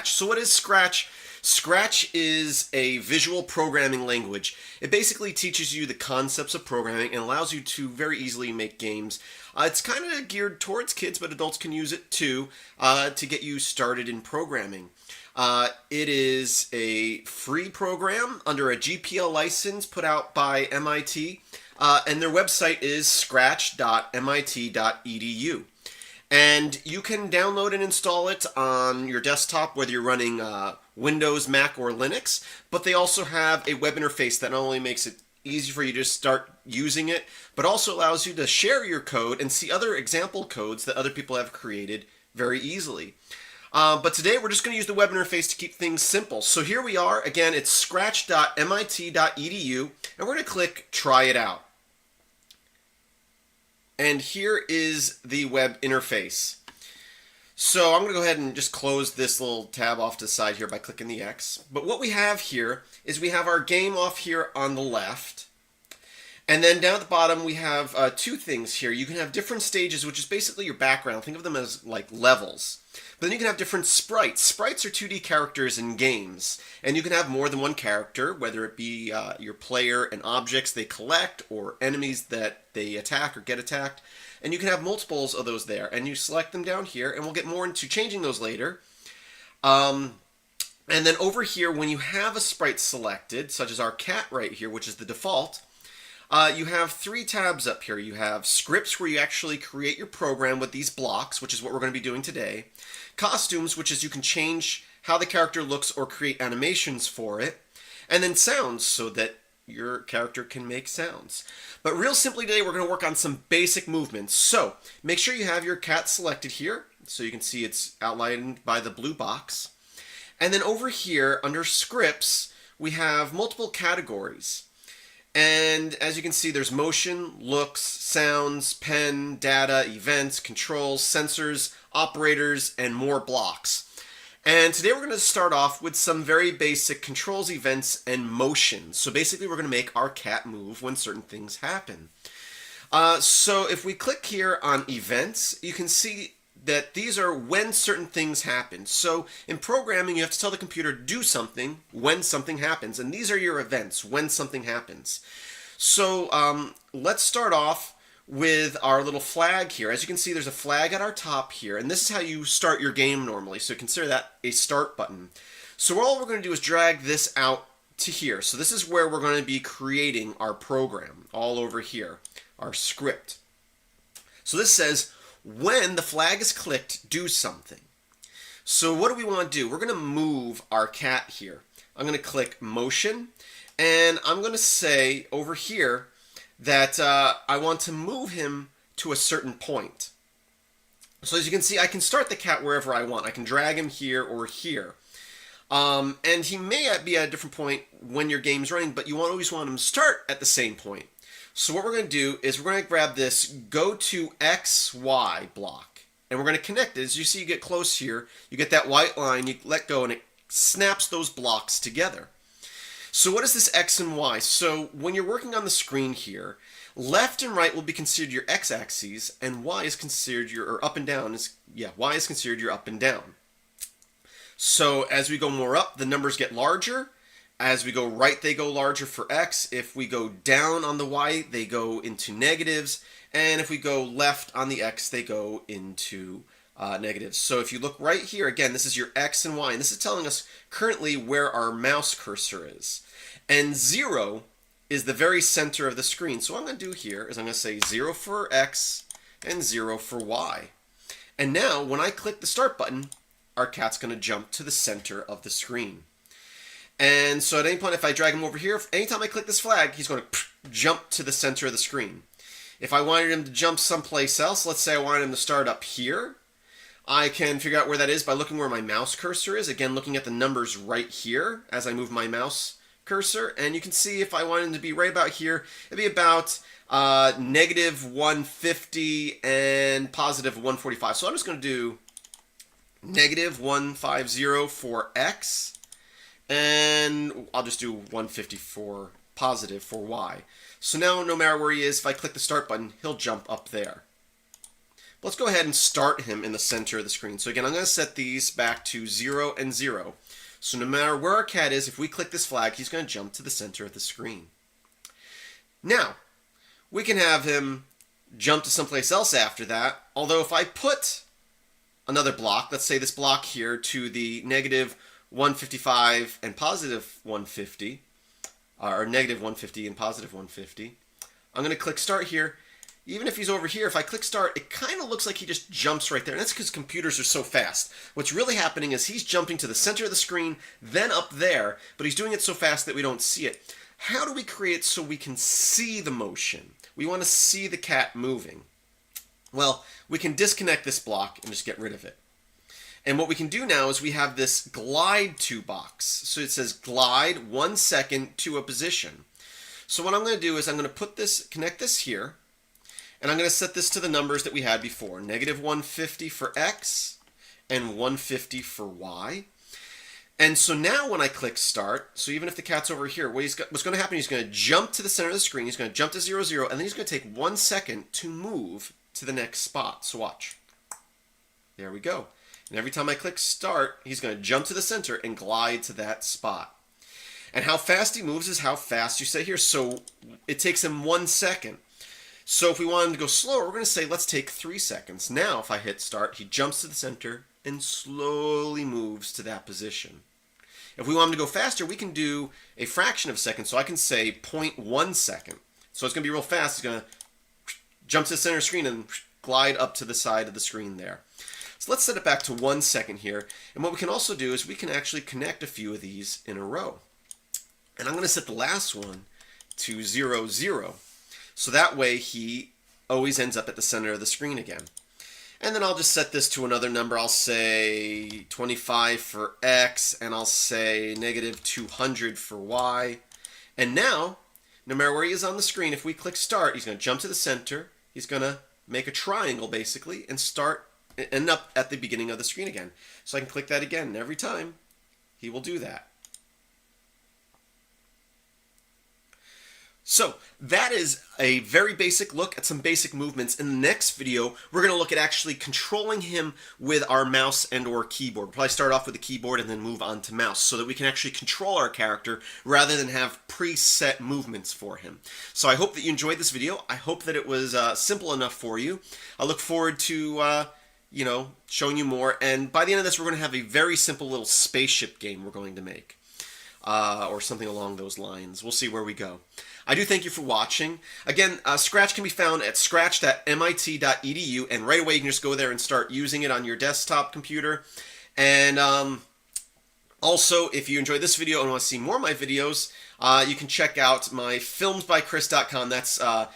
So what is Scratch? Scratch is a visual programming language. It basically teaches you the concepts of programming and allows you to very easily make games. It's kind of geared towards kids, but adults can use it too to get you started in programming. It is a free program under a GPL license put out by MIT, and their website is scratch.mit.edu. And you can download and install it on your desktop, whether you're running Windows, Mac, or Linux. But they also have a web interface that not only makes it easy for you to start using it, but also allows you to share your code and see other example codes that other people have created very easily. But today we're just going to use the web interface to keep things simple. So here we are. Again, it's scratch.mit.edu, and we're going to click Try It Out. And here is the web interface. So I'm going to go ahead and just close this little tab off to the side here by clicking the X. But what we have here is we have our game off here on the left. And then down at the bottom we have two things here. You can have different stages, which is basically your background. Think of them as like levels. But then you can have different sprites. Sprites are 2D characters in games. And you can have more than one character, whether it be your player and objects they collect, or enemies that they attack or get attacked. And you can have multiples of those there. And you select them down here, and we'll get more into changing those later. And then over here, when you have a sprite selected, such as our cat right here, which is the default, you have three tabs up here. You have scripts, where you actually create your program with these blocks, which is what we're going to be doing today. Costumes, which is you can change how the character looks or create animations for it. And then sounds, so that your character can make sounds. But real simply today, we're going to work on some basic movements. So make sure you have your cat selected here, so you can see it's outlined by the blue box. And then over here, under scripts, we have multiple categories. And as you can see, there's motion, looks, sounds, pen, data, events, controls, sensors, operators, and more blocks. And today we're going to start off with some very basic controls, events, and motion. So basically we're going to make our cat move when certain things happen. So if we click here on events, you can see that these are when certain things happen. So in programming, you have to tell the computer do something when something happens. And these are your events, when something happens. So let's start off with our little flag here. As you can see, there's a flag at our top here. And this is how you start your game normally. So consider that a start button. So all we're going to do is drag this out to here. So this is where we're going to be creating our program, all over here, our script. So this says, when the flag is clicked, do something. So what do we want to do? We're going to move our cat here. I'm going to click motion, and I'm going to say over here that I want to move him to a certain point. So as you can see, I can start the cat wherever I want. I can drag him here or here. And he may be at a different point when your game's running, but you always want him to start at the same point. So what we're going to do is we're going to grab this go to XY block, and we're going to connect it. As you see, you get close here, you get that white line, you let go, and it snaps those blocks together. So what is this X and Y? So when you're working on the screen here, left and right will be considered your X-axes, and Y is considered your, or up and down is, Y is considered your up and down. So as we go more up, the numbers get larger. As we go right, they go larger for X. If we go down on the Y, they go into negatives. And if we go left on the X, they go into negatives. So if you look right here, again, this is your X and Y. And this is telling us currently where our mouse cursor is. And 0 is the very center of the screen. So what I'm going to do here is I'm going to say 0 for X and 0 for Y. And now, when I click the start button, our cat's going to jump to the center of the screen. And so at any point, if I drag him over here, anytime I click this flag, he's going to jump to the center of the screen. If I wanted him to jump someplace else, let's say I wanted him to start up here, I can figure out where that is by looking where my mouse cursor is. Again, looking at the numbers right here as I move my mouse cursor. And you can see if I wanted him to be right about here, it'd be about negative 150 and positive 145. So I'm just going to do negative 150 for X. And I'll just do 154 positive for Y. So now, no matter where he is, if I click the start button, he'll jump up there. Let's go ahead and start him in the center of the screen. So again, I'm going to set these back to 0 and 0. So no matter where our cat is, if we click this flag, he's going to jump to the center of the screen. Now, we can have him jump to someplace else after that, although if I put another block, let's say this block here, to the negative 155 and positive 150, or negative 150 and positive 150, I'm going to click start here. Even if he's over here, if I click start, it kind of looks like he just jumps right there. And that's because computers are so fast. What's really happening is he's jumping to the center of the screen, then up there, but he's doing it so fast that we don't see it. How do we create it so we can see the motion? We want to see the cat moving. Well, we can disconnect this block and just get rid of it. And what we can do now is we have this glide to box. So it says glide 1 second to a position. So what I'm going to do is I'm going to put this, connect this here, and I'm going to set this to the numbers that we had before, negative 150 for X and 150 for Y. And so now when I click start, so even if the cat's over here, what's going to happen, he's going to jump to the center of the screen, he's going to jump to 0, 0, and then he's going to take 1 second to move to the next spot. So watch. There we go. And every time I click start, he's going to jump to the center and glide to that spot. And how fast he moves is how fast you say here. So it takes him 1 second. So if we want him to go slower, we're going to say, let's take 3 seconds. Now, if I hit start, he jumps to the center and slowly moves to that position. If we want him to go faster, we can do a fraction of a second. So I can say 0.1 second. So it's going to be real fast. He's going to jump to the center of the screen and glide up to the side of the screen there. So let's set it back to 1 second here. And what we can also do is we can actually connect a few of these in a row. And I'm going to set the last one to 0, 0. So that way he always ends up at the center of the screen again. And then I'll just set this to another number. I'll say 25 for X, and I'll say negative 200 for Y. And now, no matter where he is on the screen, if we click start, he's going to jump to the center. He's going to make a triangle, basically, and end up at the beginning of the screen again. So I can click that again, and every time he will do that. So that is a very basic look at some basic movements. In the next video, we're going to look at actually controlling him with our mouse and or keyboard. We'll probably start off with the keyboard and then move on to mouse so that we can actually control our character rather than have preset movements for him. So I hope that you enjoyed this video. I hope that it was simple enough for you. I look forward to showing you more. And by the end of this, we're going to have a very simple little spaceship game we're going to make. Or something along those lines. We'll see where we go. I do thank you for watching. Again, Scratch can be found at scratch.mit.edu, and right away you can just go there and start using it on your desktop computer. And also, if you enjoyed this video and want to see more of my videos, you can check out my filmsbychris.com. That's film